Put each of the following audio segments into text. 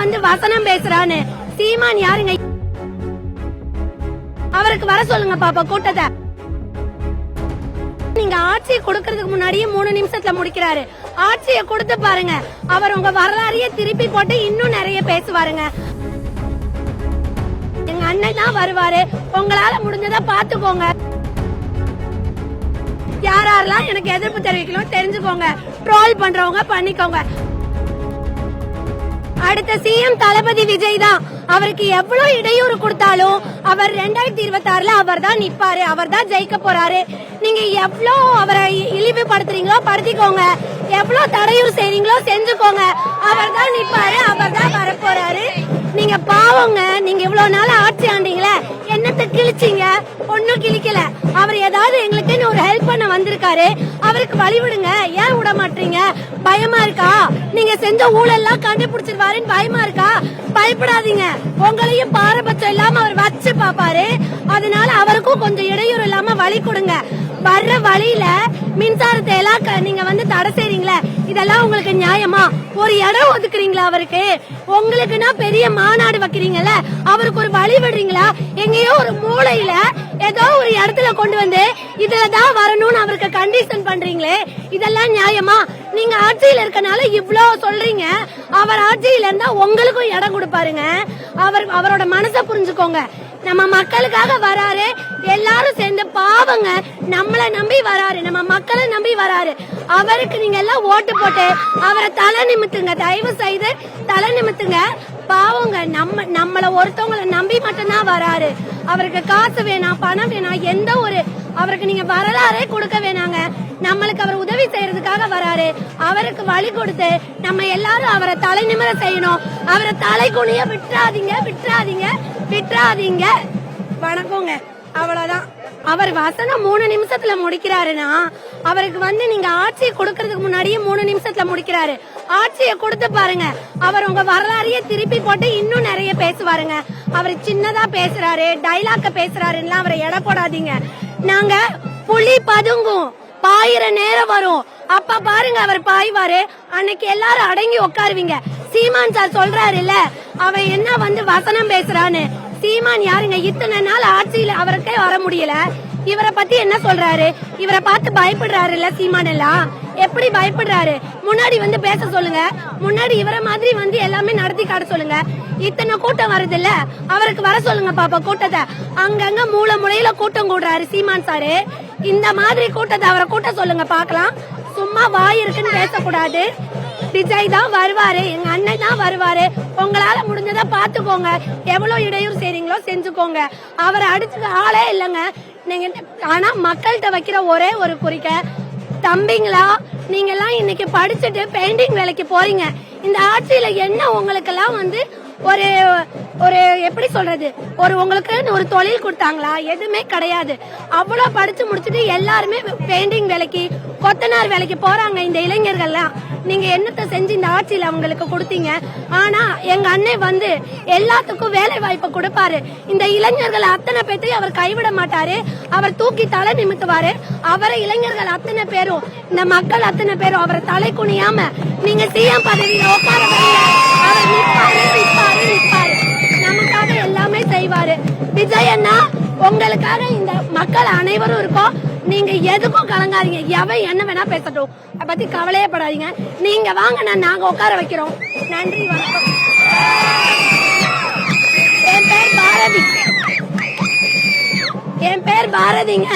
வந்து வசனம் பேசுறான்னு. சீமான் யாருங்க? அவருக்கு வர சொல்லுங்க பாப்பா கூட்டத்தை. நீங்க ஆட்சியை கொடுக்கறதுக்கு முன்னாடியே 3 நிமிஷத்துல முடிக்கிறாரு. ஆட்சியை கொடுத்து பாருங்க, அவர் உங்க வரலாறையே திருப்பி போட்டு இன்னும் நிறைய பேசுவாருங்க. எங்க அண்ணன் தான் வருவாரு, உங்களால முடிஞ்சதா பாத்துக்கோங்க. யாரெல்லாம் எனக்கு எதிர்ப்பு தெரிவிக்கணும் தெரிஞ்சுக்கோங்க. ட்ரோல் பண்றவங்க பண்ணிக்கோங்க. அடுத்த சிஎம் தளபதி விஜய் தான். அவருக்கு எவ்வளவு இடையூறு கொடுத்தாலும் அவர் 2026ல அவர் தான் நிப்பாரு, அவர் தான் ஜெயிக்க போறாரு. நீங்க எவ்வளவு அவரை இழிவுபடுத்துறீங்களோ படுத்திக்கோங்க, எவ்வளவு தடையூறு செய்றீங்களோ செஞ்சுக்கோங்க. அவர் தான் நிப்பாரு, அவர் தான் வரப்போறாரு. நீங்க பாவங்க, நீங்க இவ்வளவு நாள் ஆட்சி ஆண்டீங்களே, என்னத்தை கிழிச்சீங்க? ஒன்னும் கிழிக்கல. அவர் ஏதாவது எங்களுக்கு ஒரு ஹெல்ப் பண்ண வந்திருக்காரு, அவருக்கு வழி விடுங்க. ஏன் விட மாட்டீங்க? பயமா இருக்கா? நீங்க செஞ்ச ஊழல்லாம் கண்டுபிடிச்சிருவாருன்னு பயமா இருக்கா? பயப்படாதீங்க, உங்களையும் பாரபட்சம் இல்லாம அவர் வச்சு பாப்பாரு. அதனால அவருக்கும் கொஞ்சம் இடையூறு இல்லாம வழி கொடுங்க. வர்ற வழியில மின்சாரத்தை எல்லாம் நீங்க வந்து தடை செய்றீங்களே, இதெல்லாம் உங்களுக்கு நியாயமா? ஒரு இடம் ஒதுக்குறீங்களா அவருக்கு? உங்களுக்குன்னா பெரிய மாநாடு வைக்கிறீங்கல்ல, அவருக்கு ஒரு வழி விடுறீங்களா? எங்கேயோ ஒரு மூலையில ஏதோ ஒரு இடத்துல கொண்டு வந்து இதுலதான் வரணும்னு அவருக்கு கண்டிஷன் பண்றீங்களே, இதெல்லாம் நியாயமா? நீங்க ஆட்சியில இருக்கனால இவ்வளவு சொல்றீங்க. அவர் ஆட்சியில இருந்தா உங்களுக்கும் இடம் கொடுப்பாருங்க. அவரோட மனசை புரிஞ்சுக்கோங்க. நம்ம மக்களுக்காக வராரு, எல்லாரும் சேர்ந்து பாவங்க நம்மள நம்பி வராரு, நம்ம மக்களை நம்பி வராரு. அவருக்கு நீங்க எல்லாம் ஓட்டு போட்டு அவரை தலை நிமித்துங்க, தயவு செய்து தலை நிமித்துங்க. பாவங்க நம்மள ஒருத்தவங்களை நம்பி மட்டும்தான் வராரு. அவருக்கு காசு வேணாம், பணம் வேணாம், எந்த ஒரு அவருக்கு நீங்க வரலாறே கொடுக்க வேணாங்க. நம்மளுக்கு அவர் உதவி செய்யறதுக்காக வராரு. அவருக்கு வழி கொடுத்து நம்ம எல்லாரும் அவரை தலை நிமிர செய்யணும். அவரை தலை குனிய விட்டுறாதீங்க, விட்டுறாதீங்க, விட்டுறாதீங்க. வணக்கங்க, அவ்வளவுதான். அவர் வசனம் 3 நிமிஷத்துல முடிக்கிறாருன்னா, அவருக்கு வந்து நீங்க ஆட்சியை கொடுக்கறதுக்கு முன்னாடியே 3 நிமிஷத்துல முடிக்கிறாரு. ஆட்சியை கொடுத்து பாருங்க, அவர் உங்க வரலாறையே திருப்பி போட்டு இன்னும் நிறைய பேசுவாருங்க. அவர் சின்னதா பேசுறாரு, டைலாக்க பேசுறாருன்னா அவரை எடை போடாதீங்க. நாங்க புலி பதுங்கும், பாயிர நேரம் வரும், அப்ப பாருங்க அவர் பாய்வாரு. அன்னைக்கு எல்லாரும் அடங்கி உட்காருவீங்க. சீமான் சார் சொல்றாரு இல்ல, அவன் என்ன வந்து வசனம் பேசுறான்னு. சீமான் யாருங்க? இத்தனை நாள் ஆட்சியில அவருக்கே வர முடியல. இவரை பத்தி என்ன சொல்றாரு? இவரை பார்த்து பயப்படுறாரு இல்ல சீமான் எல்லாம். எப்படி பயப்படுறாரு? முன்னாடி வந்து பேச சொல்லுங்க, முன்னாடி இவரை மாதிரி வந்து எல்லாமே நடத்தி காட்ட சொல்லுங்க. இத்தனை கூட்டம் வருது இல்ல, அவருக்கு வர சொல்லுங்க பாப்பா கூட்டத்தை. அங்கங்க மூல முறையில கூட்டம் கூடுறாரு சீமான் சாரு. இந்த மாதிரி கூட்டத்தை அவரை கூட்ட சொல்லுங்க பாக்கலாம். சும்மா வாய் இருக்குன்னு பேசக்கூடாது. விஜய் தான் வருவாரு, எங்க அண்ணன் தான் வருவாரு, உங்களால முடிஞ்சதா பாத்துக்கோங்க. எவ்வளவு இடையூறு செய்றீங்களோ செஞ்சுக்கோங்க. அவரை அடிச்சுக்க ஆளே இல்லங்க நீங்க. ஆனா மக்கள்கிட்ட வைக்கிற ஒரே ஒரு குறிக்க, தம்பிங்களா நீங்க எல்லாம் இன்னைக்கு படிச்சுட்டு பெயிண்டிங் வேலைக்கு போறீங்க. இந்த ஆட்சியில என்ன உங்களுக்கு எல்லாம் வந்து ஒரு ஒரு எப்படி சொல்றது, ஒரு உங்களுக்கு ஒரு தொழில் கொடுத்தாங்களா? எதுவுமே கிடையாது. அவ்வளவு படிச்சு முடிச்சுட்டு எல்லாருமே பெயிண்டிங் வேலைக்கு, கொத்தனார் வேலைக்கு போறாங்க இந்த இளைஞர்கள்லாம். நீங்க என்னத்தை செஞ்சு இந்த ஆட்சியில அவங்களுக்கு கொடுத்தீங்க? ஆனா எங்க அண்ணன் வந்து எல்லாத்துக்கும் வேலை வாய்ப்பு கொடுப்பாரு. இந்த இளைஞர்கள் அத்தனை பேர்த்தையும் அவர் கைவிட மாட்டாரு. அவர் தூக்கி தலை நிமித்துவாரு. அவரை இளைஞர்கள் அத்தனை பேரும், இந்த மக்கள் அத்தனை பேரும் அவரை தலை குனியாம நீங்க சிஎம் பதவியில உட்கார அவர் நிற்பாரு, நிற்பாரு, நிற்பாரு. நமக்காக எல்லாமே செய்வாரு. விஜய் அண்ணா உங்களுக்காக இந்த மக்கள் அனைவரும் இருக்கோம். நீங்க எதுக்கும் கலங்காதீங்க. எவன் என்ன வேணா பேசட்டும், அதை பத்தி கவலையே படாதீங்க. நீங்க வாங்க, நாங்க உட்கார வைக்கிறோம். நன்றி, வணக்கம். என் பேர் பாரதி. என் பேர் பாரதிங்க.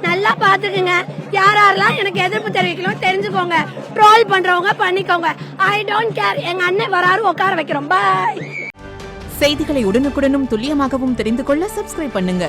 நல்லா பாத்துக்குங்க. யாரெல்லாம் எனக்கு எதிர்ப்பு தெரிவிக்கணும் தெரிஞ்சுக்கோங்க. ட்ரோல் பண்றவங்க பண்ணிக்கோங்க. I don't care. எங்க அண்ணன் வராரு, உட்கார வைக்கிறோம். பாய். செய்திகளை உடனுக்குடனும் துல்லியமாகவும் தெரிந்து கொள்ள சப்ஸ்கிரைப் பண்ணுங்க.